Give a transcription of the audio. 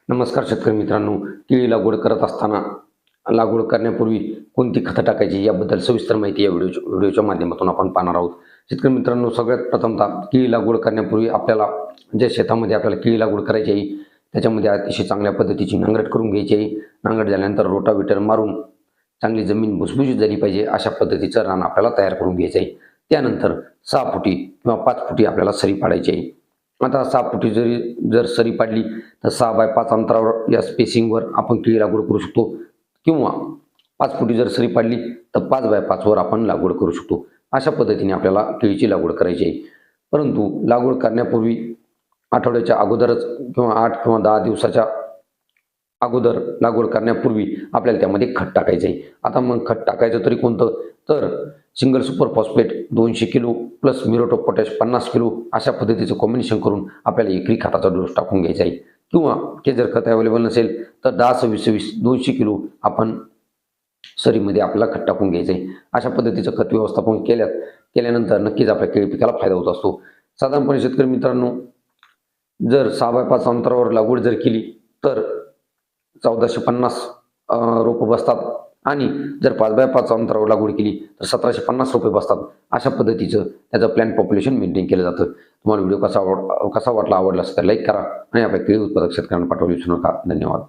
नमस्कार शेतकरी मित्रांनो, केळी लागवड करत असताना लागवड करण्यापूर्वी कोणती खतं टाकायची याबद्दल सविस्तर माहिती या व्हिडिओच्या माध्यमातून आपण पाहणार आहोत. शेतकरी मित्रांनो, सगळ्यात प्रथमतः केळी लागवड करण्यापूर्वी आपल्याला ज्या शेतामध्ये आपल्याला केळी लागवड करायची आहे त्याच्यामध्ये अतिशय चांगल्या पद्धतीची नांगरट करून घ्यायची आहे. नांगरट झाल्यानंतर रोटावेटर मारून चांगली जमीन भुसभुशीत झाली पाहिजे अशा पद्धतीचं रान आपल्याला तयार करून घ्यायचं आहे. त्यानंतर 6 फुटी किंवा 5 फुटी आपल्याला सरी पाडायची आहे. आता 6 फुटी जर सरी पाडली तर 6 बाय 5 अंतरावर या स्पेसिंगवर आपण केळी लागवड करू शकतो, किंवा 5 फुटी जर सरी पाडली तर 5 बाय 5 वर आपण लागवड करू शकतो. अशा पद्धतीने आपल्याला केळीची लागवड करायची आहे. परंतु लागवड करण्यापूर्वी आठवड्याच्या अगोदरच किंवा 8 किंवा 10 दिवसाच्या अगोदर लागवड करण्यापूर्वी आपल्याला त्यामध्ये खत टाकायचं आहे. आता मग खत टाकायचं तरी कोणतं, तर single super phosphate 200 kilo plus muriate of potash 50 kilo अशा पद्धतीचं कॉम्बिनेशन करून आपल्याला एकरी खताचा डोस टाकून घ्यायचा आहे. किंवा ते जर खत अवेलेबल नसेल तर 10-26-26 200 किलो आपण सरीमध्ये आपल्याला खत टाकून घ्यायचं आहे. अशा पद्धतीचं खत व्यवस्थापन केल्यानंतर नक्कीच आपल्या केळी पिकाला फायदा होत असतो. साधारणपणे शेतकरी मित्रांनो, जर 6 बाय 5 अंतरावर लागवड जर केली तर 1450 रोपं बसतात, आणि जर 5 बाय 5 अंतरावर लागवड केली तर 1750 रुपये बसतात. अशा पद्धतीचं त्याचं प्लॅन पॉप्युलेशन मेंटेन केलं जातं. तुम्हाला व्हिडिओ कसा वाटला, आवडला असेल तर लाईक करा आणि आपल्या केळी उत्पादक शेतकऱ्यांना पाठवू विसरू नका. धन्यवाद.